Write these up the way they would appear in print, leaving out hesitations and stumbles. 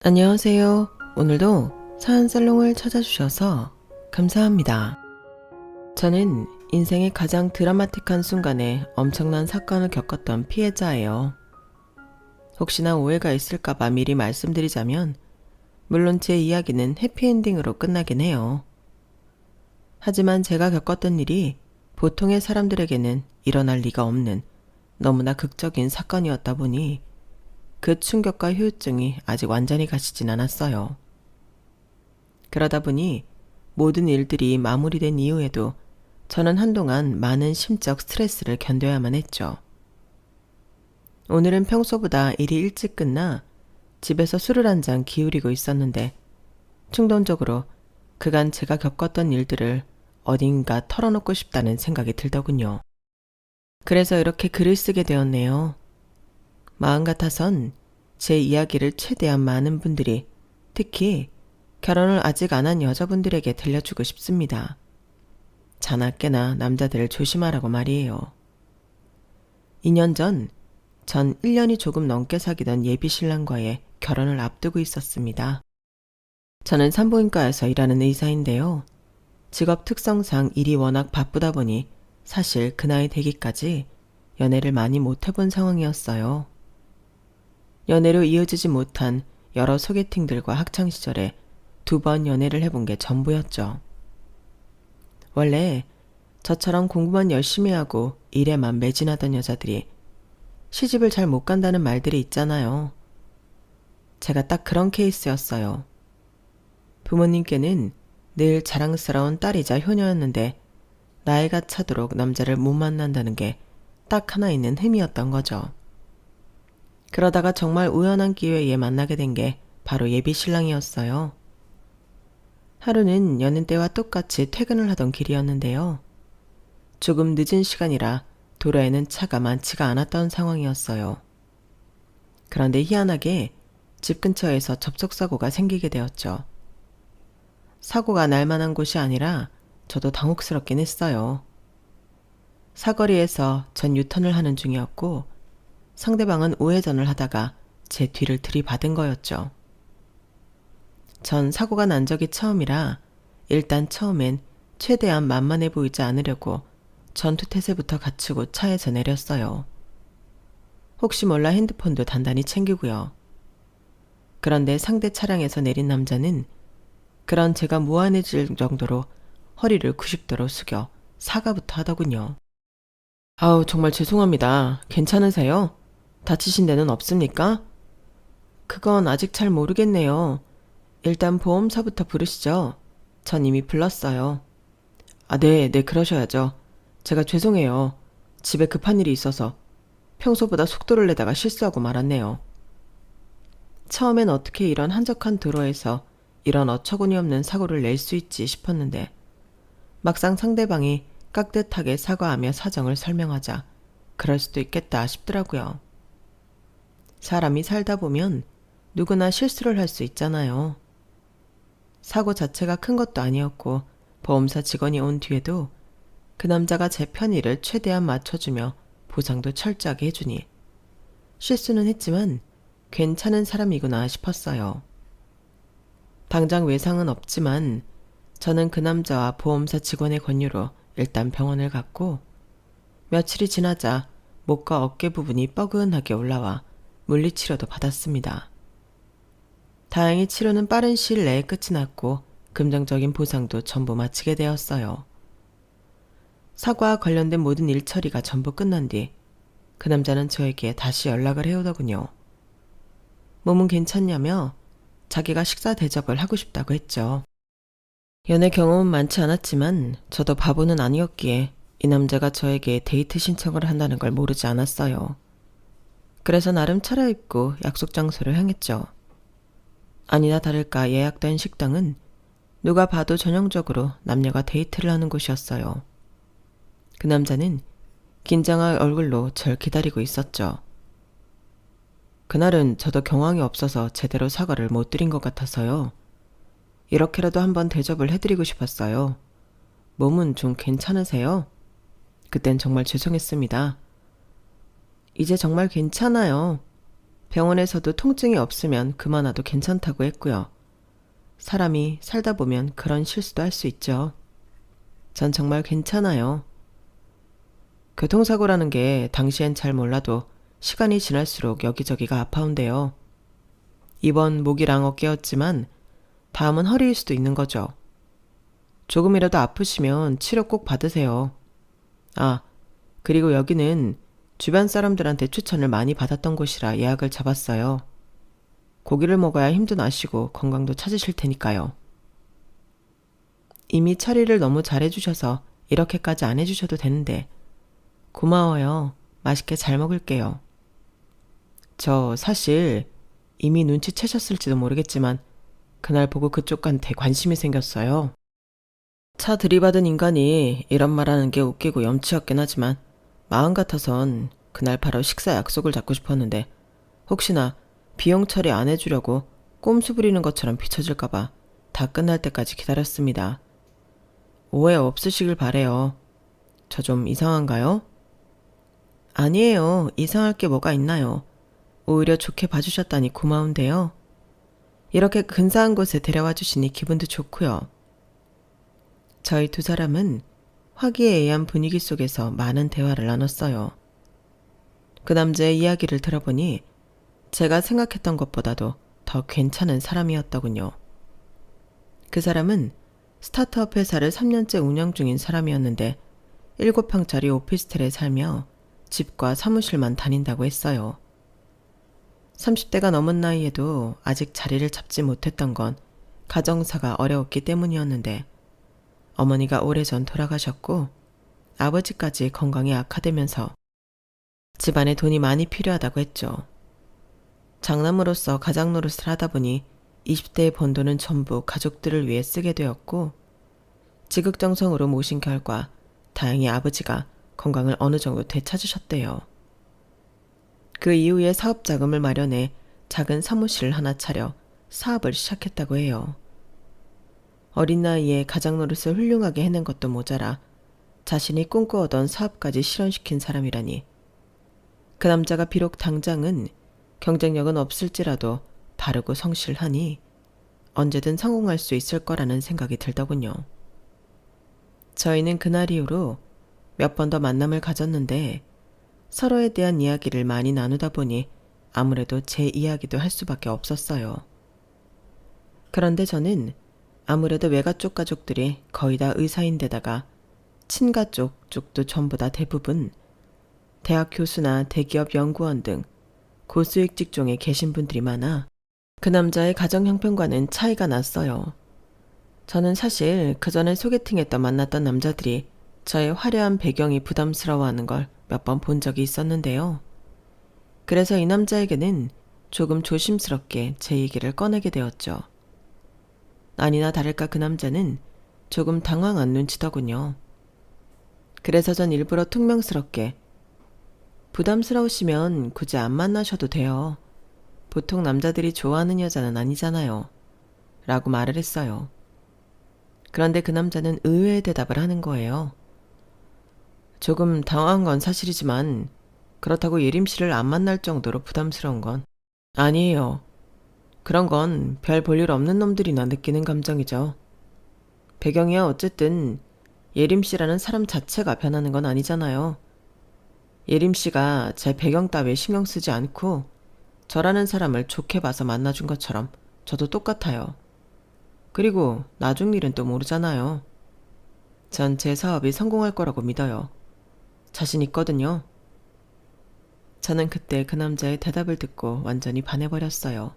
안녕하세요. 오늘도 사연살롱을 찾아주셔서 감사합니다. 저는 인생의 가장 드라마틱한 순간에 엄청난 사건을 겪었던 피해자예요. 혹시나 오해가 있을까봐 미리 말씀드리자면, 물론 제 이야기는 해피엔딩으로 끝나긴 해요. 하지만 제가 겪었던 일이 보통의 사람들에게는 일어날 리가 없는 너무나 극적인 사건이었다 보니 그 충격과 후유증이 아직 완전히 가시진 않았어요. 그러다 보니 모든 일들이 마무리된 이후에도 저는 한동안 많은 심적 스트레스를 견뎌야만 했죠. 오늘은 평소보다 일이 일찍 끝나 집에서 술을 한 잔 기울이고 있었는데 충동적으로 그간 제가 겪었던 일들을 어딘가 털어놓고 싶다는 생각이 들더군요. 그래서 이렇게 글을 쓰게 되었네요. 마음 같아선 제 이야기를 최대한 많은 분들이, 특히 결혼을 아직 안 한 여자분들에게 들려주고 싶습니다. 자나깨나 남자들을 조심하라고 말이에요. 2년 전, 전 1년이 조금 넘게 사귀던 예비신랑과의 결혼을 앞두고 있었습니다. 저는 산부인과에서 일하는 의사인데요. 직업 특성상 일이 워낙 바쁘다 보니 사실 그 나이 되기까지 연애를 많이 못 해본 상황이었어요. 연애로 이어지지 못한 여러 소개팅들과 학창시절에 2번 연애를 해본 게 전부였죠. 원래 저처럼 공부만 열심히 하고 일에만 매진하던 여자들이 시집을 잘 못 간다는 말들이 있잖아요. 제가 딱 그런 케이스였어요. 부모님께는 늘 자랑스러운 딸이자 효녀였는데 나이가 차도록 남자를 못 만난다는 게 딱 하나 있는 흠이었던 거죠. 그러다가 정말 우연한 기회에 만나게 된 게 바로 예비 신랑이었어요. 하루는 여는 때와 똑같이 퇴근을 하던 길이었는데요. 조금 늦은 시간이라 도로에는 차가 많지가 않았던 상황이었어요. 그런데 희한하게 집 근처에서 접촉사고가 생기게 되었죠. 사고가 날 만한 곳이 아니라 저도 당혹스럽긴 했어요. 사거리에서 전 유턴을 하는 중이었고 상대방은 우회전을 하다가 제 뒤를 들이받은 거였죠. 전 사고가 난 적이 처음이라 일단 처음엔 최대한 만만해 보이지 않으려고 전투태세부터 갖추고 차에서 내렸어요. 혹시 몰라 핸드폰도 단단히 챙기고요. 그런데 상대 차량에서 내린 남자는 그런 제가 무안해질 정도로 허리를 90도로 숙여 사과부터 하더군요. 아우, 정말 죄송합니다. 괜찮으세요? 다치신 데는 없습니까? 그건 아직 잘 모르겠네요. 일단 보험사부터 부르시죠. 전 이미 불렀어요. 아, 네, 그러셔야죠. 제가 죄송해요. 집에 급한 일이 있어서 평소보다 속도를 내다가 실수하고 말았네요. 처음엔 어떻게 이런 한적한 도로에서 이런 어처구니 없는 사고를 낼 수 있지 싶었는데 막상 상대방이 깍듯하게 사과하며 사정을 설명하자 그럴 수도 있겠다 싶더라고요. 사람이 살다 보면 누구나 실수를 할 수 있잖아요. 사고 자체가 큰 것도 아니었고 보험사 직원이 온 뒤에도 그 남자가 제 편의를 최대한 맞춰주며 보상도 철저하게 해주니 실수는 했지만 괜찮은 사람이구나 싶었어요. 당장 외상은 없지만 저는 그 남자와 보험사 직원의 권유로 일단 병원을 갔고 며칠이 지나자 목과 어깨 부분이 뻐근하게 올라와 물리치료도 받았습니다. 다행히 치료는 빠른 시일 내에 끝이 났고 금전적인 보상도 전부 마치게 되었어요. 사고와 관련된 모든 일 처리가 전부 끝난 뒤 그 남자는 저에게 다시 연락을 해오더군요. 몸은 괜찮냐며 자기가 식사 대접을 하고 싶다고 했죠. 연애 경험은 많지 않았지만 저도 바보는 아니었기에 이 남자가 저에게 데이트 신청을 한다는 걸 모르지 않았어요. 그래서 나름 차려입고 약속 장소를 향했죠. 아니나 다를까 예약된 식당은 누가 봐도 전형적으로 남녀가 데이트를 하는 곳이었어요. 그 남자는 긴장할 얼굴로 절 기다리고 있었죠. 그날은 저도 경황이 없어서 제대로 사과를 못 드린 것 같아서요. 이렇게라도 한번 대접을 해드리고 싶었어요. 몸은 좀 괜찮으세요? 그땐 정말 죄송했습니다. 이제 정말 괜찮아요. 병원에서도 통증이 없으면 그만와도 괜찮다고 했고요. 사람이 살다 보면 그런 실수도 할 수 있죠. 전 정말 괜찮아요. 교통사고라는 게 당시엔 잘 몰라도 시간이 지날수록 여기저기가 아파온대요. 이번 목이랑 어깨였지만 다음은 허리일 수도 있는 거죠. 조금이라도 아프시면 치료 꼭 받으세요. 아, 그리고 여기는 주변 사람들한테 추천을 많이 받았던 곳이라 예약을 잡았어요. 고기를 먹어야 힘도 나시고 건강도 찾으실 테니까요. 이미 처리를 너무 잘해주셔서 이렇게까지 안 해주셔도 되는데 고마워요. 맛있게 잘 먹을게요. 저 사실 이미 눈치채셨을지도 모르겠지만 그날 보고 그쪽한테 관심이 생겼어요. 차 들이받은 인간이 이런 말하는 게 웃기고 염치없긴 하지만 마음 같아선 그날 바로 식사 약속을 잡고 싶었는데 혹시나 비용 처리 안 해주려고 꼼수 부리는 것처럼 비춰질까봐 다 끝날 때까지 기다렸습니다. 오해 없으시길 바래요. 저 좀 이상한가요? 아니에요. 이상할 게 뭐가 있나요? 오히려 좋게 봐주셨다니 고마운데요. 이렇게 근사한 곳에 데려와 주시니 기분도 좋고요. 저희 두 사람은 화기애애한 분위기 속에서 많은 대화를 나눴어요. 그 남자의 이야기를 들어보니 제가 생각했던 것보다도 더 괜찮은 사람이었더군요. 그 사람은 스타트업 회사를 3년째 운영 중인 사람이었는데 7평짜리 오피스텔에 살며 집과 사무실만 다닌다고 했어요. 30대가 넘은 나이에도 아직 자리를 잡지 못했던 건 가정사가 어려웠기 때문이었는데 어머니가 오래전 돌아가셨고 아버지까지 건강이 악화되면서 집안에 돈이 많이 필요하다고 했죠. 장남으로서 가장 노릇을 하다 보니 20대의 번 돈은 전부 가족들을 위해 쓰게 되었고 지극정성으로 모신 결과 다행히 아버지가 건강을 어느 정도 되찾으셨대요. 그 이후에 사업 자금을 마련해 작은 사무실을 하나 차려 사업을 시작했다고 해요. 어린 나이에 가장 노릇을 훌륭하게 해낸 것도 모자라 자신이 꿈꾸었던 사업까지 실현시킨 사람이라니. 그 남자가 비록 당장은 경쟁력은 없을지라도 바르고 성실하니 언제든 성공할 수 있을 거라는 생각이 들더군요. 저희는 그날 이후로 몇 번 더 만남을 가졌는데 서로에 대한 이야기를 많이 나누다 보니 아무래도 제 이야기도 할 수밖에 없었어요. 그런데 저는 아무래도 외가 쪽 가족들이 거의 다 의사인데다가 친가 쪽도 전부 다 대부분 대학 교수나 대기업 연구원 등 고수익 직종에 계신 분들이 많아 그 남자의 가정 형편과는 차이가 났어요. 저는 사실 그 전에 소개팅했던 만났던 남자들이 저의 화려한 배경이 부담스러워하는 걸 몇 번 본 적이 있었는데요. 그래서 이 남자에게는 조금 조심스럽게 제 얘기를 꺼내게 되었죠. 아니나 다를까 그 남자는 조금 당황한 눈치더군요. 그래서 전 일부러 퉁명스럽게 부담스러우시면 굳이 안 만나셔도 돼요. 보통 남자들이 좋아하는 여자는 아니잖아요. 라고 말을 했어요. 그런데 그 남자는 의외의 대답을 하는 거예요. 조금 당황한 건 사실이지만 그렇다고 예림 씨를 안 만날 정도로 부담스러운 건 아니에요. 그런 건 별 볼 일 없는 놈들이나 느끼는 감정이죠. 배경이야 어쨌든 예림 씨라는 사람 자체가 변하는 건 아니잖아요. 예림 씨가 제 배경 따위에 신경 쓰지 않고 저라는 사람을 좋게 봐서 만나준 것처럼 저도 똑같아요. 그리고 나중 일은 또 모르잖아요. 전 제 사업이 성공할 거라고 믿어요. 자신 있거든요. 저는 그때 그 남자의 대답을 듣고 완전히 반해버렸어요.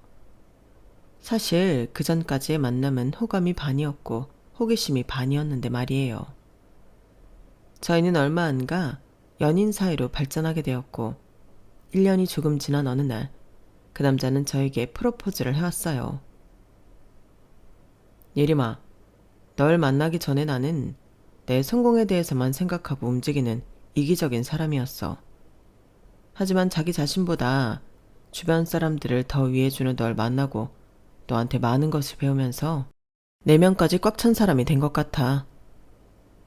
사실 그 전까지의 만남은 호감이 반이었고 호기심이 반이었는데 말이에요. 저희는 얼마 안 가 연인 사이로 발전하게 되었고 1년이 조금 지난 어느 날 그 남자는 저에게 프로포즈를 해왔어요. 예림아, 널 만나기 전에 나는 내 성공에 대해서만 생각하고 움직이는 이기적인 사람이었어. 하지만 자기 자신보다 주변 사람들을 더 위해주는 널 만나고 너한테 많은 것을 배우면서 내면까지 꽉 찬 사람이 된 것 같아.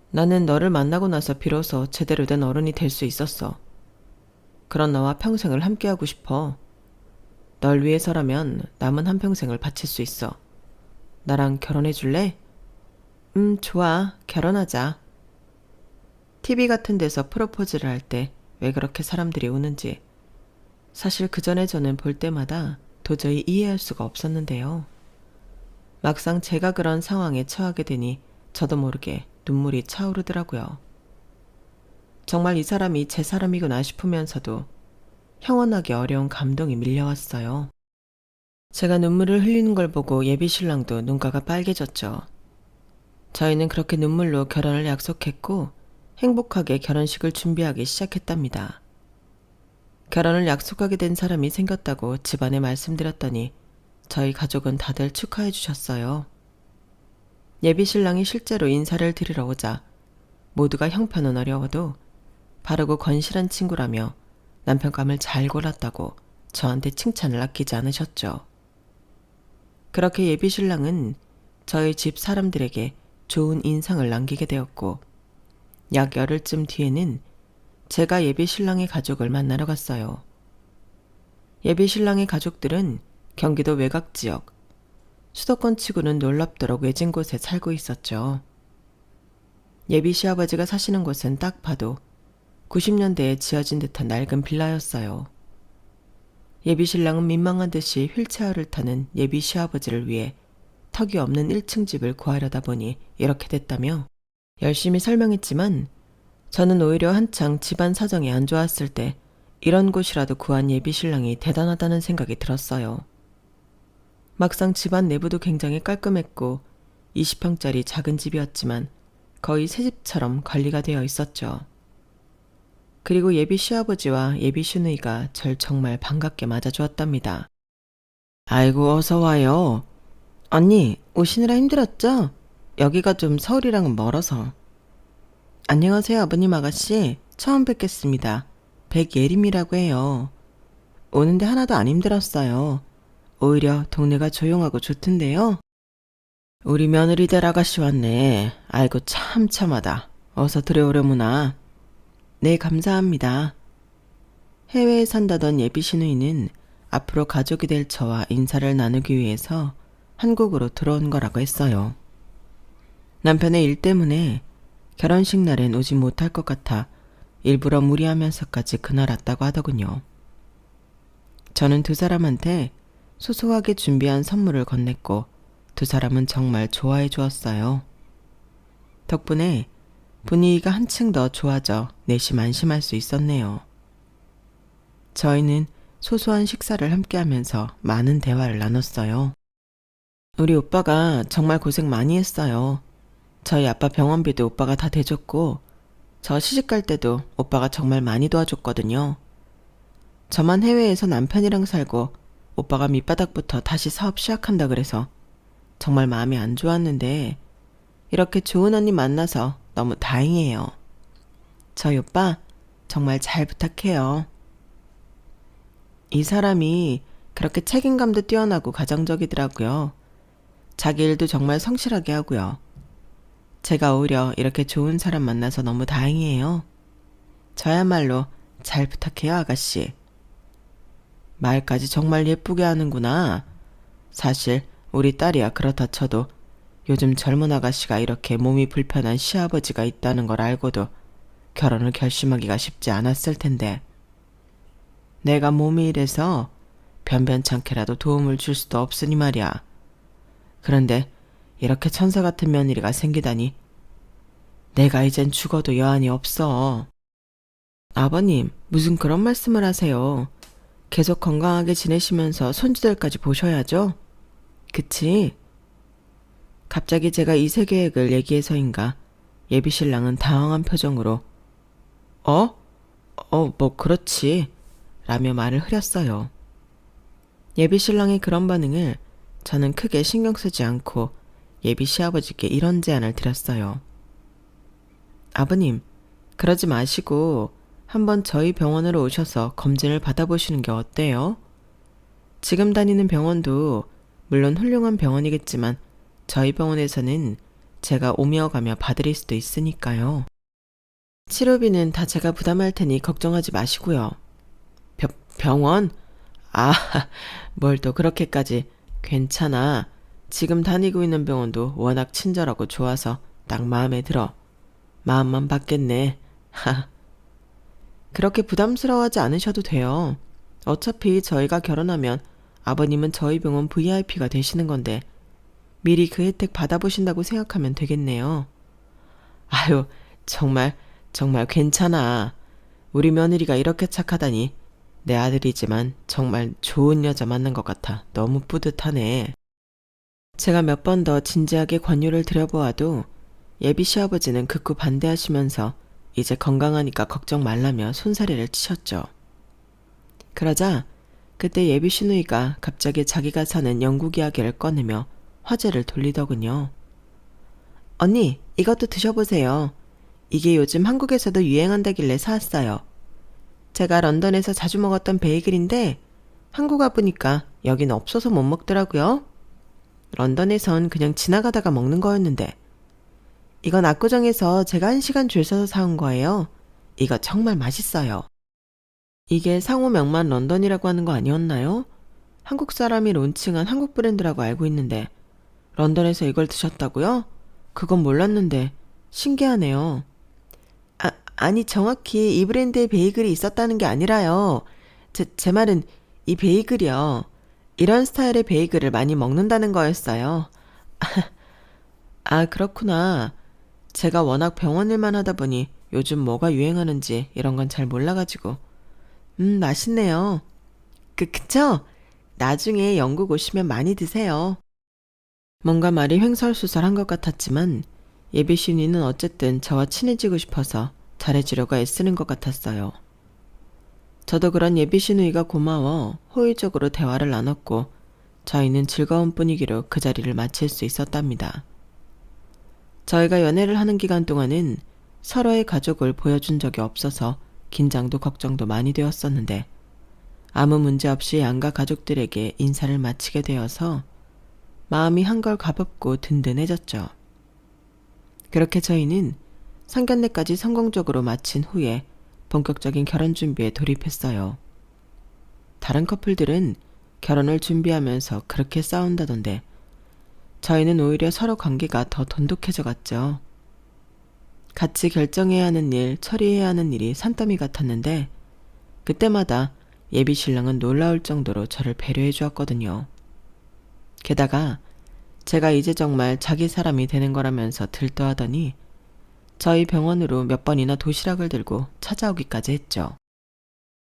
나는 너를 만나고 나서 비로소 제대로 된 어른이 될 수 있었어. 그런 너와 평생을 함께하고 싶어. 널 위해서라면 남은 한평생을 바칠 수 있어. 나랑 결혼해 줄래? 좋아. 결혼하자. TV 같은 데서 프로포즈를 할 때 왜 그렇게 사람들이 우는지 사실 그 전에 저는 볼 때마다 도저히 이해할 수가 없었는데요. 막상 제가 그런 상황에 처하게 되니 저도 모르게 눈물이 차오르더라고요. 정말 이 사람이 제 사람이구나 싶으면서도 형언하기 어려운 감동이 밀려왔어요. 제가 눈물을 흘리는 걸 보고 예비 신랑도 눈가가 빨개졌죠. 저희는 그렇게 눈물로 결혼을 약속했고 행복하게 결혼식을 준비하기 시작했답니다. 결혼을 약속하게 된 사람이 생겼다고 집안에 말씀드렸더니 저희 가족은 다들 축하해 주셨어요. 예비 신랑이 실제로 인사를 드리러 오자 모두가 형편은 어려워도 바르고 건실한 친구라며 남편감을 잘 골랐다고 저한테 칭찬을 아끼지 않으셨죠. 그렇게 예비 신랑은 저희 집 사람들에게 좋은 인상을 남기게 되었고 약 열흘쯤 뒤에는 제가 예비 신랑의 가족을 만나러 갔어요. 예비 신랑의 가족들은 경기도 외곽 지역, 수도권 치고는 놀랍도록 외진 곳에 살고 있었죠. 예비 시아버지가 사시는 곳은 딱 봐도 90년대에 지어진 듯한 낡은 빌라였어요. 예비 신랑은 민망한 듯이 휠체어를 타는 예비 시아버지를 위해 턱이 없는 1층 집을 구하려다 보니 이렇게 됐다며 열심히 설명했지만 저는 오히려 한창 집안 사정이 안 좋았을 때 이런 곳이라도 구한 예비 신랑이 대단하다는 생각이 들었어요. 막상 집안 내부도 굉장히 깔끔했고 20평짜리 작은 집이었지만 거의 새 집처럼 관리가 되어 있었죠. 그리고 예비 시아버지와 예비 시누이가 절 정말 반갑게 맞아주었답니다. 아이고 어서 와요. 언니 오시느라 힘들었죠? 여기가 좀 서울이랑은 멀어서. 안녕하세요 아버님 아가씨. 처음 뵙겠습니다. 백예림이라고 해요. 오는데 하나도 안 힘들었어요. 오히려 동네가 조용하고 좋던데요. 우리 며느리들 아가씨 왔네. 아이고 참 참하다. 어서 들어오려무나. 네 감사합니다. 해외에 산다던 예비 시누이는 앞으로 가족이 될 저와 인사를 나누기 위해서 한국으로 들어온 거라고 했어요. 남편의 일 때문에 결혼식 날엔 오지 못할 것 같아 일부러 무리하면서까지 그날 왔다고 하더군요. 저는 두 사람한테 소소하게 준비한 선물을 건넸고 두 사람은 정말 좋아해 주었어요. 덕분에 분위기가 한층 더 좋아져 내심 안심할 수 있었네요. 저희는 소소한 식사를 함께하면서 많은 대화를 나눴어요. 우리 오빠가 정말 고생 많이 했어요. 저희 아빠 병원비도 오빠가 다 대줬고 저 시집갈 때도 오빠가 정말 많이 도와줬거든요. 저만 해외에서 남편이랑 살고 오빠가 밑바닥부터 다시 사업 시작한다 그래서 정말 마음이 안 좋았는데 이렇게 좋은 언니 만나서 너무 다행이에요. 저희 오빠 정말 잘 부탁해요. 이 사람이 그렇게 책임감도 뛰어나고 가정적이더라고요. 자기 일도 정말 성실하게 하고요. 제가 오히려 이렇게 좋은 사람 만나서 너무 다행이에요. 저야말로 잘 부탁해요, 아가씨. 말까지 정말 예쁘게 하는구나. 사실 우리 딸이야 그렇다 쳐도 요즘 젊은 아가씨가 이렇게 몸이 불편한 시아버지가 있다는 걸 알고도 결혼을 결심하기가 쉽지 않았을 텐데 내가 몸이 이래서 변변찮게라도 도움을 줄 수도 없으니 말이야. 그런데 이렇게 천사 같은 며느리가 생기다니 내가 이젠 죽어도 여한이 없어. 아버님 무슨 그런 말씀을 하세요. 계속 건강하게 지내시면서 손주들까지 보셔야죠. 그치? 갑자기 제가 이세 계획을 얘기해서인가 예비 신랑은 당황한 표정으로 뭐 그렇지 라며 말을 흐렸어요. 예비 신랑의 그런 반응을 저는 크게 신경 쓰지 않고 예비 시아버지께 이런 제안을 드렸어요. 아버님, 그러지 마시고 한번 저희 병원으로 오셔서 검진을 받아보시는 게 어때요? 지금 다니는 병원도 물론 훌륭한 병원이겠지만 저희 병원에서는 제가 오며 가며 봐드릴 수도 있으니까요. 치료비는 다 제가 부담할 테니 걱정하지 마시고요. 병원? 아, 뭘 또 그렇게까지. 괜찮아. 지금 다니고 있는 병원도 워낙 친절하고 좋아서 딱 마음에 들어. 마음만 받겠네. 하. 그렇게 부담스러워하지 않으셔도 돼요. 어차피 저희가 결혼하면 아버님은 저희 병원 VIP가 되시는 건데 미리 그 혜택 받아보신다고 생각하면 되겠네요. 아유, 정말, 정말 괜찮아. 우리 며느리가 이렇게 착하다니. 내 아들이지만 정말 좋은 여자 만난 것 같아. 너무 뿌듯하네. 제가 몇 번 더 진지하게 권유를 드려보아도 예비 시아버지는 극구 반대하시면서 이제 건강하니까 걱정 말라며 손사래를 치셨죠. 그러자 그때 예비 시누이가 갑자기 자기가 사는 영국 이야기를 꺼내며 화제를 돌리더군요. 언니, 이것도 드셔보세요. 이게 요즘 한국에서도 유행한다길래 사왔어요. 제가 런던에서 자주 먹었던 베이글인데 한국 와보니까 여긴 없어서 못 먹더라고요. 런던에선 그냥 지나가다가 먹는 거였는데 이건 압구정에서 제가 1시간 줄 서서 사온 거예요. 이거 정말 맛있어요. 이게 상호 명만 런던이라고 하는 거 아니었나요? 한국 사람이 론칭한 한국 브랜드라고 알고 있는데 런던에서 이걸 드셨다고요? 그건 몰랐는데 신기하네요. 아니 정확히 이 브랜드의 베이글이 있었다는 게 아니라요. 제 말은 이 베이글이요. 이런 스타일의 베이글을 많이 먹는다는 거였어요. 아, 그렇구나. 제가 워낙 병원 일만 하다 보니 요즘 뭐가 유행하는지 이런 건 잘 몰라가지고. 맛있네요. 그쵸? 나중에 영국 오시면 많이 드세요. 뭔가 말이 횡설수설한 것 같았지만 예비 신이는 어쨌든 저와 친해지고 싶어서 잘해주려고 애쓰는 것 같았어요. 저도 그런 예비 시누이가 고마워 호의적으로 대화를 나눴고 저희는 즐거운 분위기로 그 자리를 마칠 수 있었답니다. 저희가 연애를 하는 기간 동안은 서로의 가족을 보여준 적이 없어서 긴장도 걱정도 많이 되었었는데 아무 문제 없이 양가 가족들에게 인사를 마치게 되어서 마음이 한결 가볍고 든든해졌죠. 그렇게 저희는 상견례까지 성공적으로 마친 후에 본격적인 결혼 준비에 돌입했어요. 다른 커플들은 결혼을 준비하면서 그렇게 싸운다던데 저희는 오히려 서로 관계가 더 돈독해져 갔죠. 같이 결정해야 하는 일, 처리해야 하는 일이 산더미 같았는데 그때마다 예비 신랑은 놀라울 정도로 저를 배려해 주었거든요. 게다가 제가 이제 정말 자기 사람이 되는 거라면서 들떠하더니 저희 병원으로 몇 번이나 도시락을 들고 찾아오기까지 했죠.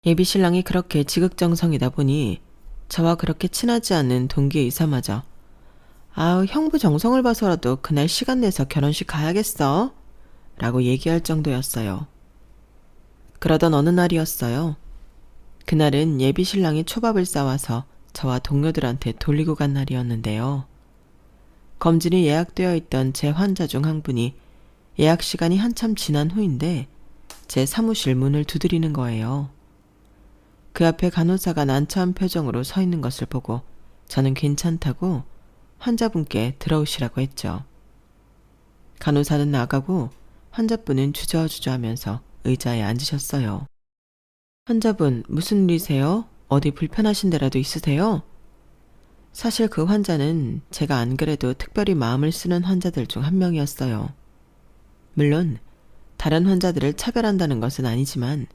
예비 신랑이 그렇게 지극정성이다 보니 저와 그렇게 친하지 않은 동기 의사마저 아우 형부 정성을 봐서라도 그날 시간 내서 결혼식 가야겠어 라고 얘기할 정도였어요. 그러던 어느 날이었어요. 그날은 예비 신랑이 초밥을 싸와서 저와 동료들한테 돌리고 간 날이었는데요. 검진이 예약되어 있던 제 환자 중 한 분이 예약 시간이 한참 지난 후인데 제 사무실 문을 두드리는 거예요. 그 앞에 간호사가 난처한 표정으로 서 있는 것을 보고 저는 괜찮다고 환자분께 들어오시라고 했죠. 간호사는 나가고 환자분은 주저주저 하면서 의자에 앉으셨어요. 환자분, 무슨 일이세요? 어디 불편하신 데라도 있으세요? 사실 그 환자는 제가 안 그래도 특별히 마음을 쓰는 환자들 중 한 명이었어요. 물론 다른 환자들을 차별한다는 것은 아니지만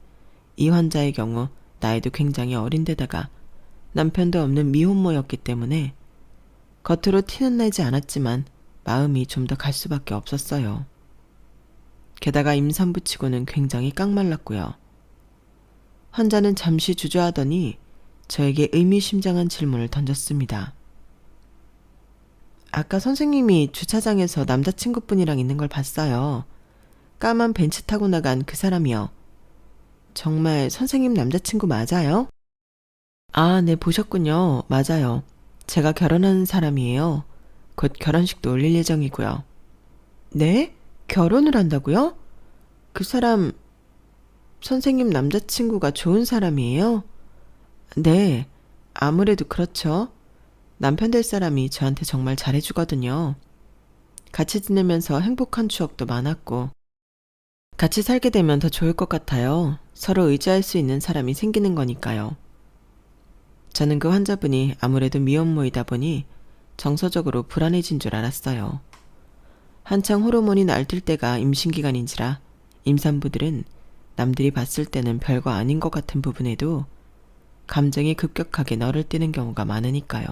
이 환자의 경우 나이도 굉장히 어린 데다가 남편도 없는 미혼모였기 때문에 겉으로 티는 내지 않았지만 마음이 좀 더 갈 수밖에 없었어요. 게다가 임산부치고는 굉장히 깡말랐고요. 환자는 잠시 주저하더니 저에게 의미심장한 질문을 던졌습니다. 아까 선생님이 주차장에서 남자친구분이랑 있는 걸 봤어요. 까만 벤츠 타고 나간 그 사람이요. 정말 선생님 남자친구 맞아요? 아, 네, 보셨군요. 맞아요. 제가 결혼하는 사람이에요. 곧 결혼식도 올릴 예정이고요. 네? 결혼을 한다고요? 그 사람, 선생님 남자친구가 좋은 사람이에요? 네, 아무래도 그렇죠. 남편 될 사람이 저한테 정말 잘해주거든요. 같이 지내면서 행복한 추억도 많았고 같이 살게 되면 더 좋을 것 같아요. 서로 의지할 수 있는 사람이 생기는 거니까요. 저는 그 환자분이 아무래도 미혼모이다 보니 정서적으로 불안해진 줄 알았어요. 한창 호르몬이 날뛸 때가 임신기간인지라 임산부들은 남들이 봤을 때는 별거 아닌 것 같은 부분에도 감정이 급격하게 너를 띠는 경우가 많으니까요.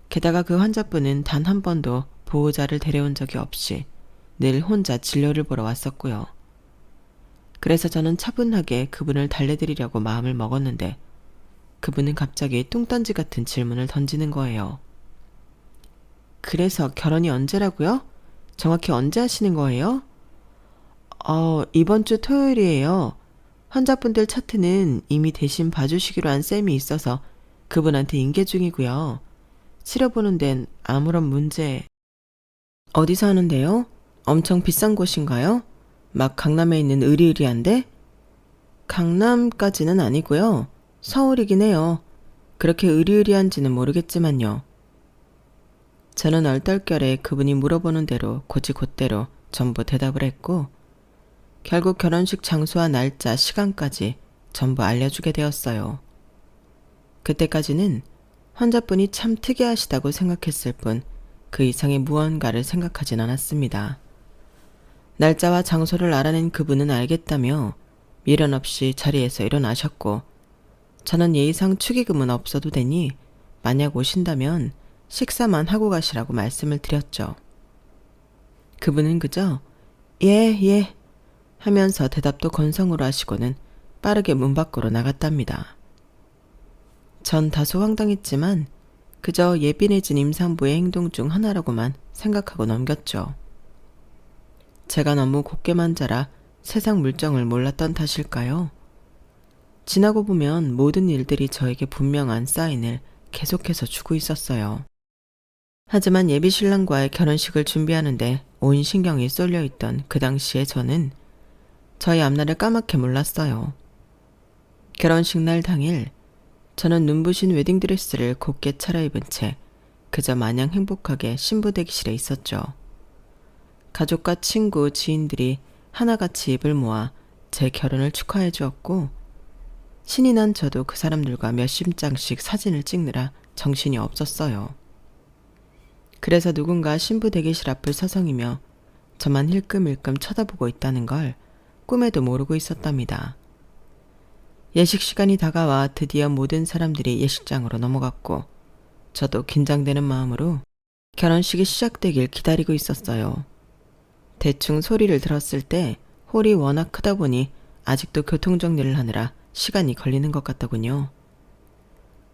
게다가 그 환자분은 단 한 번도 보호자를 데려온 적이 없이 늘 혼자 진료를 보러 왔었고요. 그래서 저는 차분하게 그분을 달래드리려고 마음을 먹었는데 그분은 갑자기 뚱딴지 같은 질문을 던지는 거예요. 그래서 결혼이 언제라고요? 정확히 언제 하시는 거예요? 이번 주 토요일이에요. 환자분들 차트는 이미 대신 봐주시기로 한 쌤이 있어서 그분한테 인계 중이고요. 치료보는 데는 아무런 문제. 어디서 하는데요? 엄청 비싼 곳인가요? 막 강남에 있는 으리으리한데? 강남까지는 아니고요. 서울이긴 해요. 그렇게 으리으리한지는 모르겠지만요. 저는 얼떨결에 그분이 물어보는 대로 곧이곧대로 전부 대답을 했고 결국 결혼식 장소와 날짜, 시간까지 전부 알려주게 되었어요. 그때까지는 환자분이 참 특이하시다고 생각했을 뿐 그 이상의 무언가를 생각하진 않았습니다. 날짜와 장소를 알아낸 그분은 알겠다며 미련 없이 자리에서 일어나셨고 저는 예의상 축의금은 없어도 되니 만약 오신다면 식사만 하고 가시라고 말씀을 드렸죠. 그분은 그저 예 하면서 대답도 건성으로 하시고는 빠르게 문 밖으로 나갔답니다. 전 다소 황당했지만 그저 예민해진 임산부의 행동 중 하나라고만 생각하고 넘겼죠. 제가 너무 곱게만 자라 세상 물정을 몰랐던 탓일까요? 지나고 보면 모든 일들이 저에게 분명한 사인을 계속해서 주고 있었어요. 하지만 예비 신랑과의 결혼식을 준비하는데 온 신경이 쏠려 있던 그 당시에 저는 저희 앞날을 까맣게 몰랐어요. 결혼식 날 당일 저는 눈부신 웨딩드레스를 곱게 차려입은 채 그저 마냥 행복하게 신부 대기실에 있었죠. 가족과 친구, 지인들이 하나같이 입을 모아 제 결혼을 축하해 주었고 신이 난 저도 그 사람들과 몇십 장씩 사진을 찍느라 정신이 없었어요. 그래서 누군가 신부 대기실 앞을 서성이며 저만 힐끔힐끔 쳐다보고 있다는 걸 꿈에도 모르고 있었답니다. 예식 시간이 다가와 드디어 모든 사람들이 예식장으로 넘어갔고 저도 긴장되는 마음으로 결혼식이 시작되길 기다리고 있었어요. 대충 소리를 들었을 때 홀이 워낙 크다 보니 아직도 교통정리를 하느라 시간이 걸리는 것 같더군요.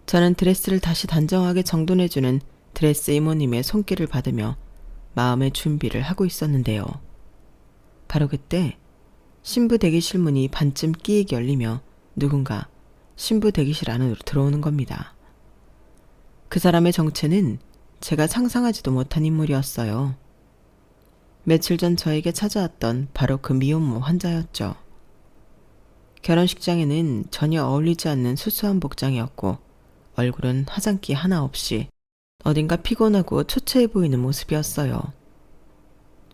저는 드레스를 다시 단정하게 정돈해주는 드레스 이모님의 손길을 받으며 마음의 준비를 하고 있었는데요. 바로 그때 신부 대기실 문이 반쯤 끼익 열리며 누군가 신부 대기실 안으로 들어오는 겁니다. 그 사람의 정체는 제가 상상하지도 못한 인물이었어요. 며칠 전 저에게 찾아왔던 바로 그 미혼모 환자였죠. 결혼식장에는 전혀 어울리지 않는 수수한 복장이었고 얼굴은 화장기 하나 없이 어딘가 피곤하고 초췌해 보이는 모습이었어요.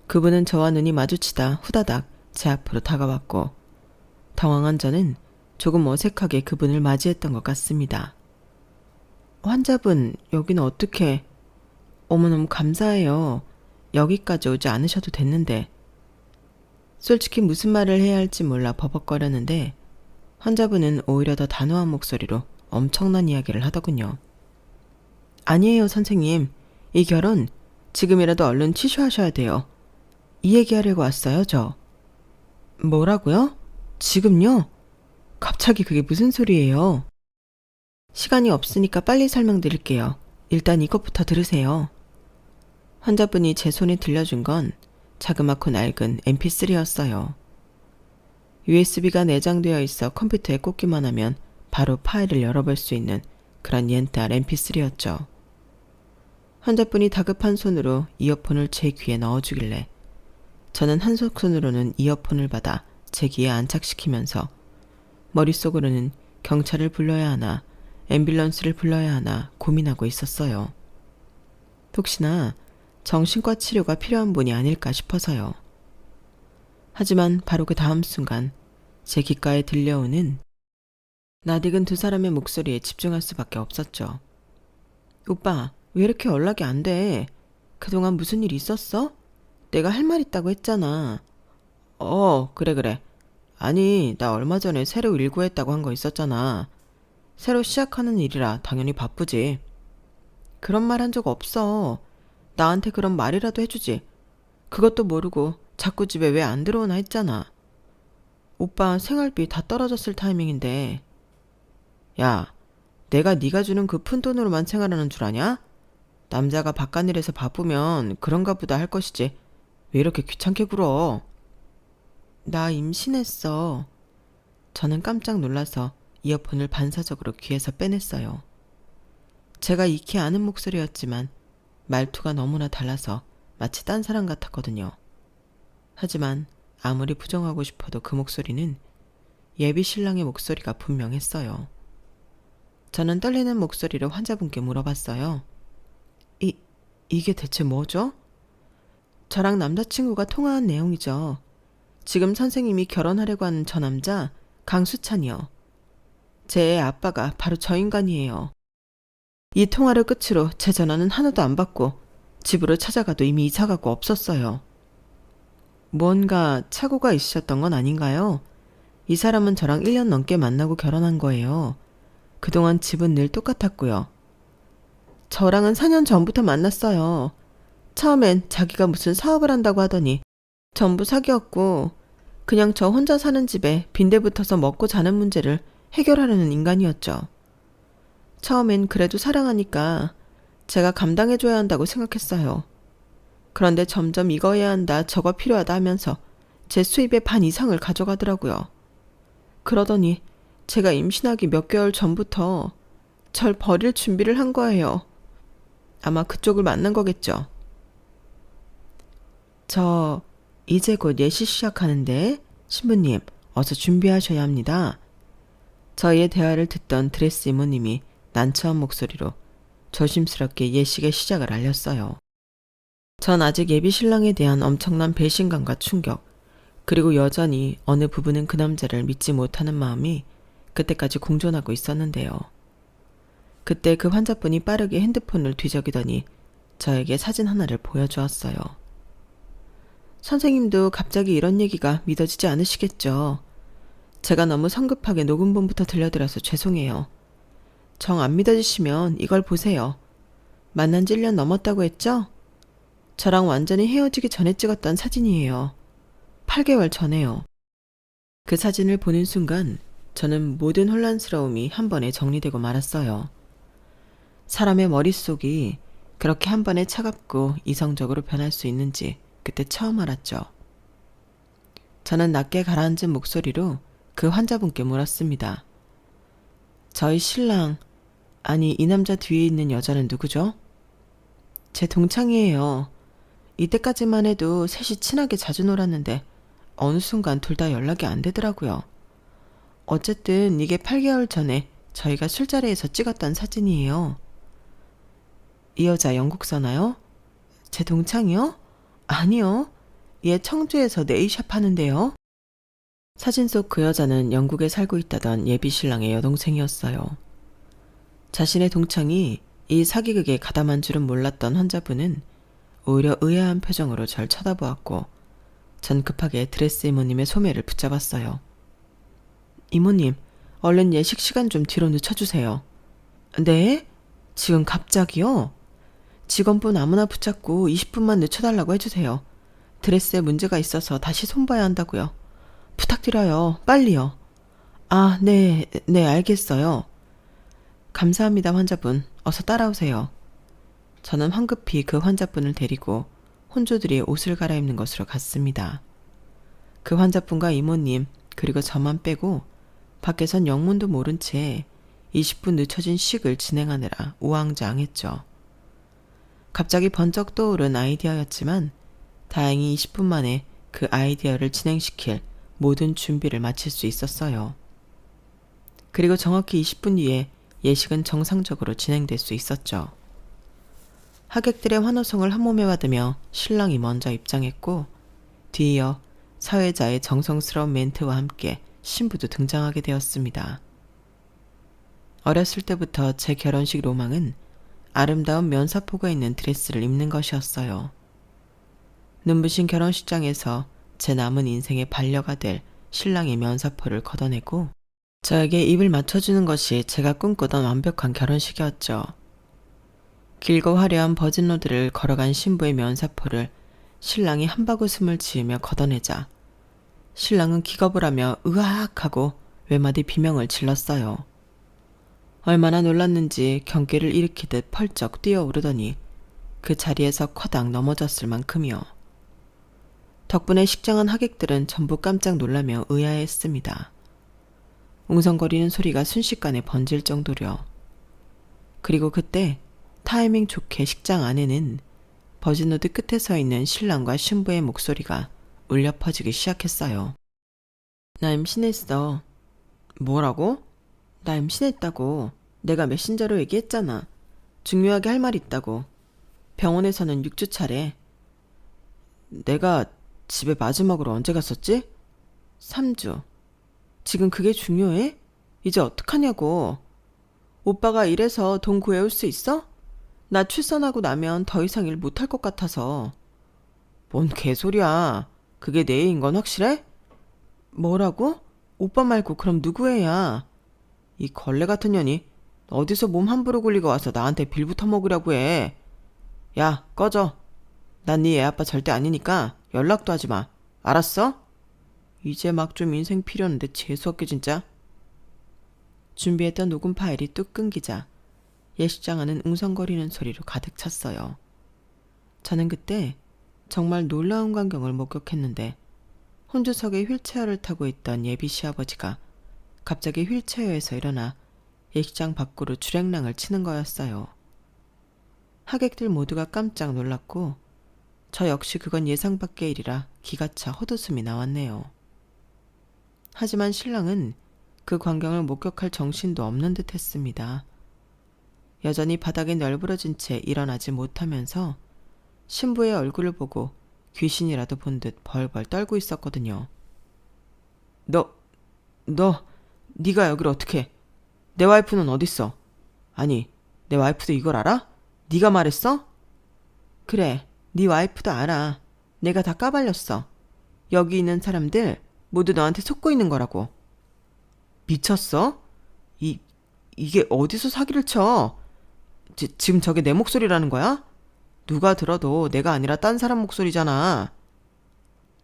그분은 저와 눈이 마주치다 후다닥 제 앞으로 다가왔고 당황한 저는 조금 어색하게 그분을 맞이했던 것 같습니다. 환자분, 여기는 어떻게... 어머너무 감사해요. 여기까지 오지 않으셔도 됐는데. 솔직히 무슨 말을 해야 할지 몰라 버벅거렸는데 환자분은 오히려 더 단호한 목소리로 엄청난 이야기를 하더군요. 아니에요, 선생님. 이 결혼 지금이라도 얼른 취소하셔야 돼요. 이 얘기하려고 왔어요, 저. 뭐라고요? 지금요? 갑자기 그게 무슨 소리예요? 시간이 없으니까 빨리 설명드릴게요. 일단 이것부터 들으세요. 환자분이 제 손에 들려준 건 자그맣고 낡은 mp3였어요. USB가 내장되어 있어 컴퓨터에 꽂기만 하면 바로 파일을 열어볼 수 있는 그런 옛날 mp3였죠. 환자분이 다급한 손으로 이어폰을 제 귀에 넣어주길래 저는 한손으로는 이어폰을 받아 제 귀에 안착시키면서 머릿속으로는 경찰을 불러야 하나 앰뷸런스를 불러야 하나 고민하고 있었어요. 혹시나 정신과 치료가 필요한 분이 아닐까 싶어서요. 하지만 바로 그 다음 순간 제 귓가에 들려오는 낯익은 두 사람의 목소리에 집중할 수밖에 없었죠. 오빠, 왜 이렇게 연락이 안 돼? 그동안 무슨 일 있었어? 내가 할 말 있다고 했잖아. 그래. 아니, 나 얼마 전에 새로 일구했다고 한 거 있었잖아. 새로 시작하는 일이라 당연히 바쁘지. 그런 말 한 적 없어. 나한테 그런 말이라도 해주지. 그것도 모르고 자꾸 집에 왜 안 들어오나 했잖아. 오빠 생활비 다 떨어졌을 타이밍인데. 야, 내가 네가 주는 그 푼돈으로만 생활하는 줄 아냐? 남자가 바깥일에서 바쁘면 그런가 보다 할 것이지. 왜 이렇게 귀찮게 굴어? 나 임신했어. 저는 깜짝 놀라서 이어폰을 반사적으로 귀에서 빼냈어요. 제가 익히 아는 목소리였지만 말투가 너무나 달라서 마치 딴 사람 같았거든요. 하지만 아무리 부정하고 싶어도 그 목소리는 예비 신랑의 목소리가 분명했어요. 저는 떨리는 목소리로 환자분께 물어봤어요. 이게 대체 뭐죠? 저랑 남자친구가 통화한 내용이죠. 지금 선생님이 결혼하려고 하는 저 남자 강수찬이요. 제 애 아빠가 바로 저 인간이에요. 이 통화를 끝으로 제 전화는 하나도 안 받고 집으로 찾아가도 이미 이사가고 없었어요. 뭔가 착오가 있으셨던 건 아닌가요? 이 사람은 저랑 1년 넘게 만나고 결혼한 거예요. 그동안 집은 늘 똑같았고요. 저랑은 4년 전부터 만났어요. 처음엔 자기가 무슨 사업을 한다고 하더니 전부 사기였고 그냥 저 혼자 사는 집에 빈대 붙어서 먹고 자는 문제를 해결하려는 인간이었죠. 처음엔 그래도 사랑하니까 제가 감당해줘야 한다고 생각했어요. 그런데 점점 이거 해야 한다, 저거 필요하다 하면서 제 수입의 반 이상을 가져가더라고요. 그러더니 제가 임신하기 몇 개월 전부터 절 버릴 준비를 한 거예요. 아마 그쪽을 만난 거겠죠. 저 이제 곧 예시 시작하는데 신부님 어서 준비하셔야 합니다. 저희의 대화를 듣던 드레스 이모님이 난처한 목소리로 조심스럽게 예식의 시작을 알렸어요. 전 아직 예비 신랑에 대한 엄청난 배신감과 충격, 그리고 여전히 어느 부분은 그 남자를 믿지 못하는 마음이 그때까지 공존하고 있었는데요. 그때 그 환자분이 빠르게 핸드폰을 뒤적이더니 저에게 사진 하나를 보여주었어요. 선생님도 갑자기 이런 얘기가 믿어지지 않으시겠죠. 제가 너무 성급하게 녹음본부터 들려드려서 죄송해요. 정 안 믿어지시면 이걸 보세요. 만난 지 1년 넘었다고 했죠? 저랑 완전히 헤어지기 전에 찍었던 사진이에요. 8개월 전에요. 그 사진을 보는 순간 저는 모든 혼란스러움이 한 번에 정리되고 말았어요. 사람의 머릿속이 그렇게 한 번에 차갑고 이성적으로 변할 수 있는지 그때 처음 알았죠. 저는 낮게 가라앉은 목소리로 그 환자분께 물었습니다. 저희 신랑, 아니 이 남자 뒤에 있는 여자는 누구죠? 제 동창이에요. 이때까지만 해도 셋이 친하게 자주 놀았는데 어느 순간 둘 다 연락이 안 되더라고요. 어쨌든 이게 8개월 전에 저희가 술자리에서 찍었던 사진이에요. 이 여자 영국 사나요? 제 동창이요? 아니요. 얘 청주에서 네일샵 하는데요. 사진 속 그 여자는 영국에 살고 있다던 예비 신랑의 여동생이었어요. 자신의 동창이 이 사기극에 가담한 줄은 몰랐던 환자분은 오히려 의아한 표정으로 절 쳐다보았고 전 급하게 드레스 이모님의 소매를 붙잡았어요. 이모님, 얼른 예식 시간 좀 뒤로 늦춰주세요. 네? 지금 갑자기요? 직원분 아무나 붙잡고 20분만 늦춰달라고 해주세요. 드레스에 문제가 있어서 다시 손봐야 한다고요. 부탁드려요. 빨리요. 아, 네, 알겠어요. 감사합니다, 환자분. 어서 따라오세요. 저는 황급히 그 환자분을 데리고 혼주들이 옷을 갈아입는 것으로 갔습니다. 그 환자분과 이모님, 그리고 저만 빼고 밖에선 영문도 모른 채 20분 늦춰진 식을 진행하느라 우왕좌왕했죠. 갑자기 번쩍 떠오른 아이디어였지만 다행히 20분 만에 그 아이디어를 진행시킬 모든 준비를 마칠 수 있었어요. 그리고 정확히 20분 뒤에 예식은 정상적으로 진행될 수 있었죠. 하객들의 환호성을 한몸에 받으며 신랑이 먼저 입장했고 뒤이어 사회자의 정성스러운 멘트와 함께 신부도 등장하게 되었습니다. 어렸을 때부터 제 결혼식 로망은 아름다운 면사포가 있는 드레스를 입는 것이었어요. 눈부신 결혼식장에서 제 남은 인생의 반려가 될 신랑의 면사포를 걷어내고 저에게 입을 맞춰주는 것이 제가 꿈꾸던 완벽한 결혼식이었죠. 길고 화려한 버진로드를 걸어간 신부의 면사포를 신랑이 한바구음을 지으며 걷어내자 신랑은 기겁을 하며 으악 하고 외마디 비명을 질렀어요. 얼마나 놀랐는지 경계를 일으키듯 펄쩍 뛰어오르더니 그 자리에서 커당 넘어졌을 만큼이요. 덕분에 식장한 하객들은 전부 깜짝 놀라며 의아해했습니다. 웅성거리는 소리가 순식간에 번질 정도려. 그리고 그때 타이밍 좋게 식장 안에는 버진로드 끝에 서 있는 신랑과 신부의 목소리가 울려 퍼지기 시작했어요. 나 임신했어. 뭐라고? 나 임신했다고. 내가 메신저로 얘기했잖아. 중요하게 할 말 있다고. 병원에서는 6주 차래. 내가 집에 마지막으로 언제 갔었지? 3주. 지금 그게 중요해? 이제 어떡하냐고. 오빠가 일해서 돈 구해올 수 있어? 나 출산하고 나면 더 이상 일 못할 것 같아서. 뭔 개소리야. 그게 내 애인 건 확실해? 뭐라고? 오빠 말고 그럼 누구 애야? 이 걸레 같은 년이 어디서 몸 함부로 굴리고 와서 나한테 빌부터 먹으려고 해. 야, 꺼져. 난 네 애 아빠 절대 아니니까 연락도 하지 마. 알았어? 이제 막 좀 인생 필요한데 재수없게 진짜. 준비했던 녹음 파일이 뚝 끊기자 예식장 안은 웅성거리는 소리로 가득 찼어요. 저는 그때 정말 놀라운 광경을 목격했는데 혼주석에 휠체어를 타고 있던 예비 시아버지가 갑자기 휠체어에서 일어나 예식장 밖으로 주랭랑을 치는 거였어요. 하객들 모두가 깜짝 놀랐고 저 역시 그건 예상 밖의 일이라 기가 차 헛웃음이 나왔네요. 하지만 신랑은 그 광경을 목격할 정신도 없는 듯 했습니다. 여전히 바닥에 널브러진 채 일어나지 못하면서 신부의 얼굴을 보고 귀신이라도 본 듯 벌벌 떨고 있었거든요. 네가 여기를 어떻게? 내 와이프는 어딨어? 아니, 내 와이프도 이걸 알아? 네가 말했어? 그래, 네 와이프도 알아. 내가 다 까발렸어. 여기 있는 사람들 모두 너한테 속고 있는 거라고. 미쳤어? 이게 어디서 사기를 쳐? 지금 저게 내 목소리라는 거야? 누가 들어도 내가 아니라 딴 사람 목소리잖아.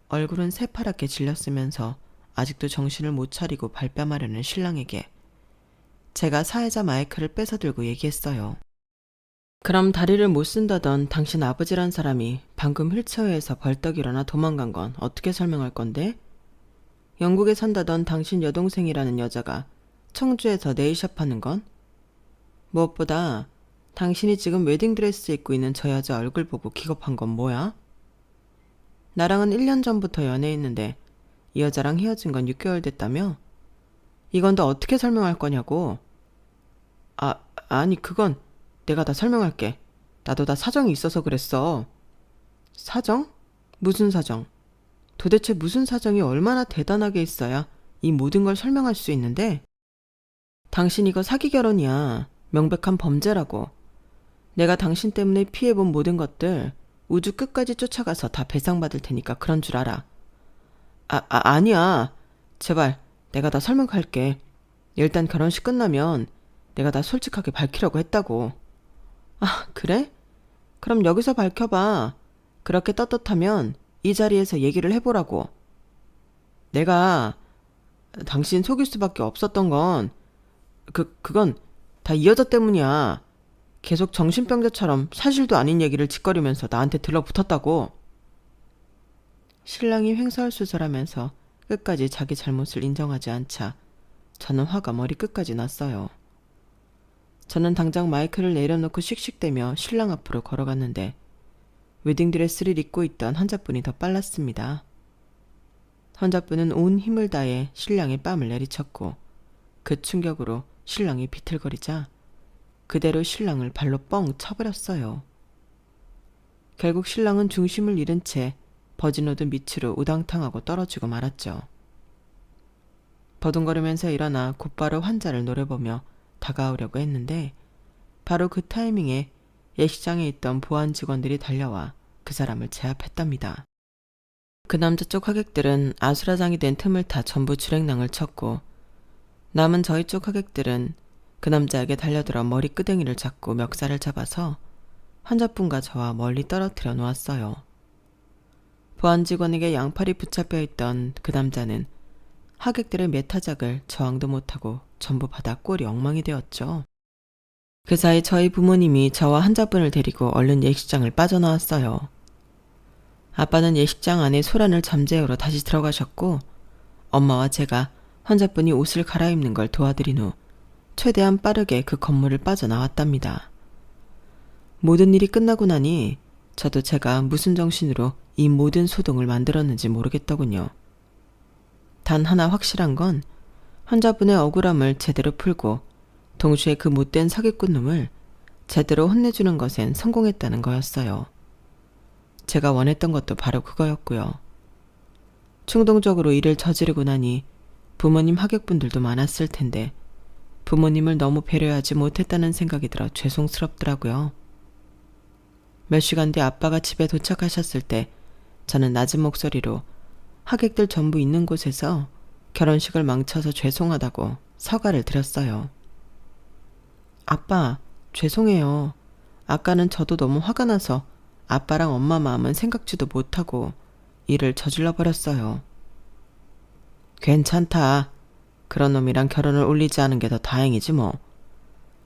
얼굴은 새파랗게 질렸으면서 아직도 정신을 못 차리고 발뺌하려는 신랑에게 제가 사회자 마이크를 뺏어들고 얘기했어요. 그럼 다리를 못 쓴다던 당신 아버지란 사람이 방금 휠체어에서 벌떡 일어나 도망간 건 어떻게 설명할 건데? 영국에 산다던 당신 여동생이라는 여자가 청주에서 네일샵 하는 건? 무엇보다 당신이 지금 웨딩드레스 입고 있는 저 여자 얼굴 보고 기겁한 건 뭐야? 나랑은 1년 전부터 연애했는데 이 여자랑 헤어진 건 6개월 됐다며? 이건 너 어떻게 설명할 거냐고. 아니 그건 내가 다 설명할게. 나도 다 사정이 있어서 그랬어. 사정? 무슨 사정? 도대체 무슨 사정이 얼마나 대단하게 있어야 이 모든 걸 설명할 수 있는데? 당신 이거 사기 결혼이야. 명백한 범죄라고. 내가 당신 때문에 피해본 모든 것들 우주 끝까지 쫓아가서 다 배상받을 테니까 그런 줄 알아. 아니야. 제발 내가 다 설명할게. 일단 결혼식 끝나면 내가 다 솔직하게 밝히려고 했다고. 그래? 그럼 여기서 밝혀봐. 그렇게 떳떳하면 이 자리에서 얘기를 해보라고. 내가 당신 속일 수밖에 없었던 건 그건 다 이 여자 때문이야. 계속 정신병자처럼 사실도 아닌 얘기를 짓거리면서 나한테 들러붙었다고. 신랑이 횡설수설하면서 끝까지 자기 잘못을 인정하지 않자 저는 화가 머리끝까지 났어요. 저는 당장 마이크를 내려놓고 씩씩대며 신랑 앞으로 걸어갔는데 웨딩드레스를 입고 있던 환자분이 더 빨랐습니다. 환자분은 온 힘을 다해 신랑의 뺨을 내리쳤고 그 충격으로 신랑이 비틀거리자 그대로 신랑을 발로 뻥 쳐버렸어요. 결국 신랑은 중심을 잃은 채 버진로드 밑으로 우당탕하고 떨어지고 말았죠. 버둥거리면서 일어나 곧바로 환자를 노려보며 다가오려고 했는데 바로 그 타이밍에 예식장에 있던 보안 직원들이 달려와 그 사람을 제압했답니다. 그 남자 쪽 하객들은 아수라장이 된 틈을 타 전부 주랭랑을 쳤고 남은 저희 쪽 하객들은 그 남자에게 달려들어 머리 끄댕이를 잡고 멱살을 잡아서 환자분과 저와 멀리 떨어뜨려 놓았어요. 보안 직원에게 양팔이 붙잡혀 있던 그 남자는 하객들의 메타작을 저항도 못하고 전부 받아 꼴이 엉망이 되었죠. 그 사이 저희 부모님이 저와 환자분을 데리고 얼른 예식장을 빠져나왔어요. 아빠는 예식장 안에 소란을 잠재우러 다시 들어가셨고 엄마와 제가 환자분이 옷을 갈아입는 걸 도와드린 후 최대한 빠르게 그 건물을 빠져나왔답니다. 모든 일이 끝나고 나니 저도 제가 무슨 정신으로 이 모든 소동을 만들었는지 모르겠더군요. 단 하나 확실한 건 환자분의 억울함을 제대로 풀고 동시에 그 못된 사기꾼 놈을 제대로 혼내주는 것엔 성공했다는 거였어요. 제가 원했던 것도 바로 그거였고요. 충동적으로 일을 저지르고 나니 부모님 하객분들도 많았을 텐데 부모님을 너무 배려하지 못했다는 생각이 들어 죄송스럽더라고요. 몇 시간 뒤 아빠가 집에 도착하셨을 때 저는 낮은 목소리로 하객들 전부 있는 곳에서 결혼식을 망쳐서 죄송하다고 사과를 드렸어요. 아빠, 죄송해요. 아까는 저도 너무 화가 나서 아빠랑 엄마 마음은 생각지도 못하고 일을 저질러 버렸어요. 괜찮다. 그런 놈이랑 결혼을 올리지 않은 게 더 다행이지 뭐.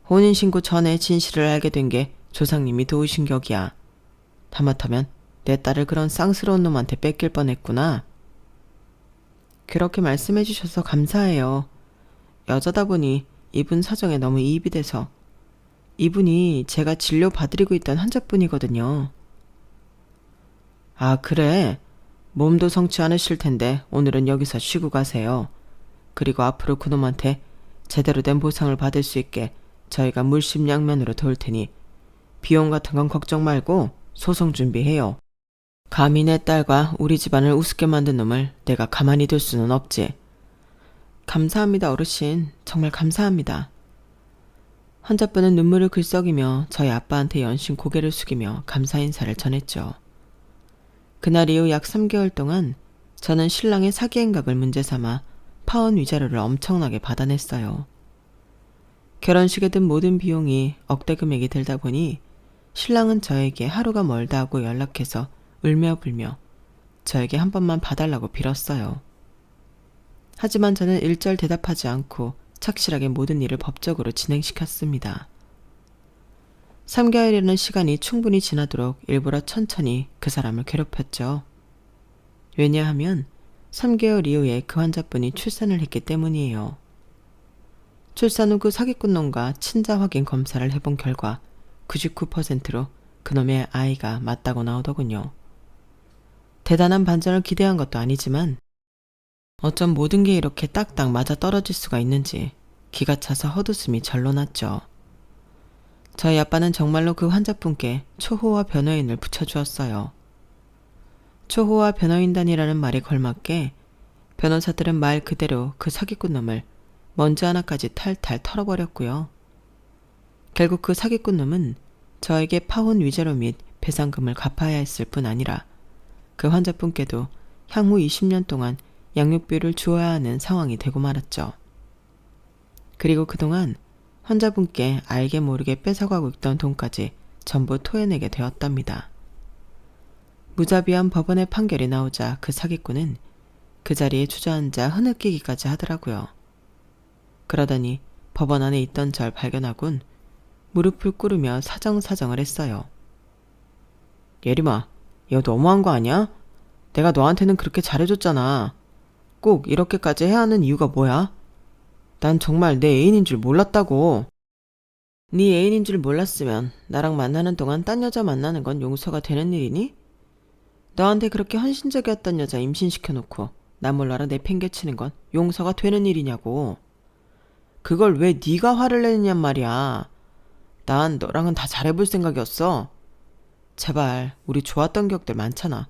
혼인신고 전에 진실을 알게 된 게 조상님이 도우신 격이야. 하마터면 내 딸을 그런 쌍스러운 놈한테 뺏길 뻔했구나. 그렇게 말씀해 주셔서 감사해요. 여자다 보니 이분 사정에 너무 이입이 돼서. 이분이 제가 진료 받으리고 있던 환자분이거든요. 아, 그래? 몸도 성치 않으실 텐데 오늘은 여기서 쉬고 가세요. 그리고 앞으로 그놈한테 제대로 된 보상을 받을 수 있게 저희가 물심양면으로 도울 테니 비용 같은 건 걱정 말고 소송 준비해요. 감히 내 딸과 우리 집안을 우습게 만든 놈을 내가 가만히 둘 수는 없지. 감사합니다, 어르신. 정말 감사합니다. 환자분은 눈물을 글썩이며 저희 아빠한테 연신 고개를 숙이며 감사 인사를 전했죠. 그날 이후 약 3개월 동안 저는 신랑의 사기 행각을 문제 삼아 파혼 위자료를 엄청나게 받아냈어요. 결혼식에 든 모든 비용이 억대 금액이 들다 보니 신랑은 저에게 하루가 멀다 하고 연락해서 울며 불며 저에게 한 번만 봐달라고 빌었어요. 하지만 저는 일절 대답하지 않고 착실하게 모든 일을 법적으로 진행시켰습니다. 3개월이라는 시간이 충분히 지나도록 일부러 천천히 그 사람을 괴롭혔죠. 왜냐하면 3개월 이후에 그 환자분이 출산을 했기 때문이에요. 출산 후 그 사기꾼 놈과 친자 확인 검사를 해본 결과 99%로 그놈의 아이가 맞다고 나오더군요. 대단한 반전을 기대한 것도 아니지만 어쩜 모든 게 이렇게 딱딱 맞아 떨어질 수가 있는지 기가 차서 헛웃음이 절로 났죠. 저희 아빠는 정말로 그 환자분께 초호화 변호인을 붙여주었어요. 초호화 변호인단이라는 말에 걸맞게 변호사들은 말 그대로 그 사기꾼 놈을 먼지 하나까지 탈탈 털어버렸고요. 결국 그 사기꾼 놈은 저에게 파혼 위자료 및 배상금을 갚아야 했을 뿐 아니라 그 환자분께도 향후 20년 동안 양육비를 주어야 하는 상황이 되고 말았죠. 그리고 그동안 환자분께 알게 모르게 뺏어가고 있던 돈까지 전부 토해내게 되었답니다. 무자비한 법원의 판결이 나오자 그 사기꾼은 그 자리에 주저앉아 흐느끼기까지 하더라고요. 그러더니 법원 안에 있던 절 발견하곤 무릎을 꿇으며 사정사정을 했어요. 예림아, 이거 너무한 거 아니야? 내가 너한테는 그렇게 잘해줬잖아. 꼭 이렇게까지 해야 하는 이유가 뭐야? 난 정말 내 애인인 줄 몰랐다고. 네 애인인 줄 몰랐으면 나랑 만나는 동안 딴 여자 만나는 건 용서가 되는 일이니? 너한테 그렇게 헌신적이었던 여자 임신시켜놓고 나 몰라라 내팽개치는 건 용서가 되는 일이냐고. 그걸 왜 네가 화를 내느냔 말이야. 난 너랑은 다 잘해볼 생각이었어. 제발 우리 좋았던 기억들 많잖아.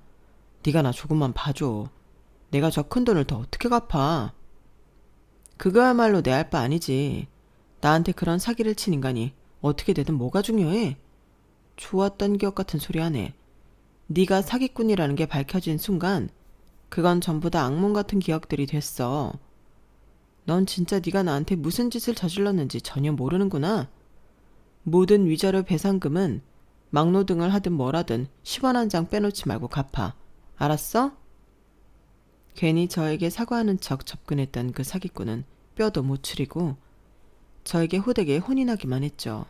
네가 나 조금만 봐줘. 내가 저 큰 돈을 더 어떻게 갚아. 그거야말로 내 할 바 아니지. 나한테 그런 사기를 친 인간이 어떻게 되든 뭐가 중요해? 좋았던 기억 같은 소리 하네. 네가 사기꾼이라는 게 밝혀진 순간 그건 전부 다 악몽 같은 기억들이 됐어. 넌 진짜 네가 나한테 무슨 짓을 저질렀는지 전혀 모르는구나. 모든 위자료 배상금은 막노동을 하든 뭐라든 10원 한 장 빼놓지 말고 갚아. 알았어? 괜히 저에게 사과하는 척 접근했던 그 사기꾼은 뼈도 못 추리고 저에게 호되게 혼이 나기만 했죠.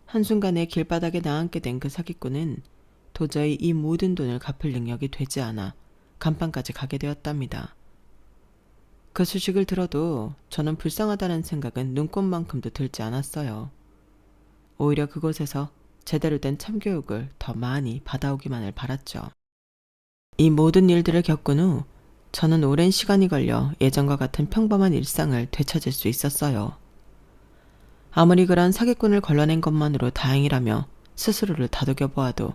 한순간에 길바닥에 나앉게 된 그 사기꾼은 도저히 이 모든 돈을 갚을 능력이 되지 않아 간판까지 가게 되었답니다. 그 소식을 들어도 저는 불쌍하다는 생각은 눈꼽만큼도 들지 않았어요. 오히려 그곳에서 제대로 된 참교육을 더 많이 받아오기만을 바랐죠. 이 모든 일들을 겪은 후 저는 오랜 시간이 걸려 예전과 같은 평범한 일상을 되찾을 수 있었어요. 아무리 그런 사기꾼을 걸러낸 것만으로 다행이라며 스스로를 다독여 보아도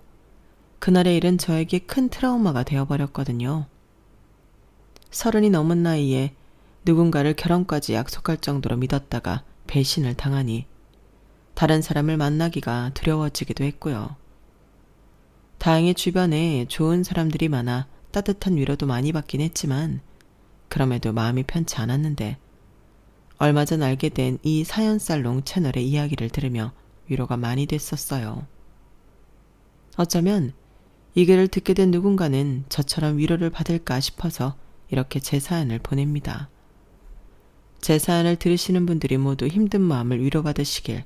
그날의 일은 저에게 큰 트라우마가 되어버렸거든요. 30이 넘은 나이에 누군가를 결혼까지 약속할 정도로 믿었다가 배신을 당하니 다른 사람을 만나기가 두려워지기도 했고요. 다행히 주변에 좋은 사람들이 많아 따뜻한 위로도 많이 받긴 했지만 그럼에도 마음이 편치 않았는데 얼마 전 알게 된 이 사연살롱 채널의 이야기를 들으며 위로가 많이 됐었어요. 어쩌면 이 글을 듣게 된 누군가는 저처럼 위로를 받을까 싶어서 이렇게 제 사연을 보냅니다. 제 사연을 들으시는 분들이 모두 힘든 마음을 위로받으시길,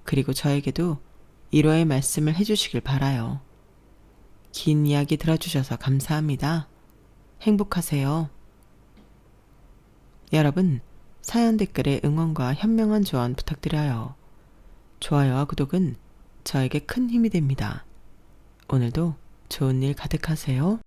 그리고 저에게도 위로의 말씀을 해주시길 바라요. 긴 이야기 들어주셔서 감사합니다. 행복하세요. 여러분, 사연 댓글에 응원과 현명한 조언 부탁드려요. 좋아요와 구독은 저에게 큰 힘이 됩니다. 오늘도 좋은 일 가득하세요.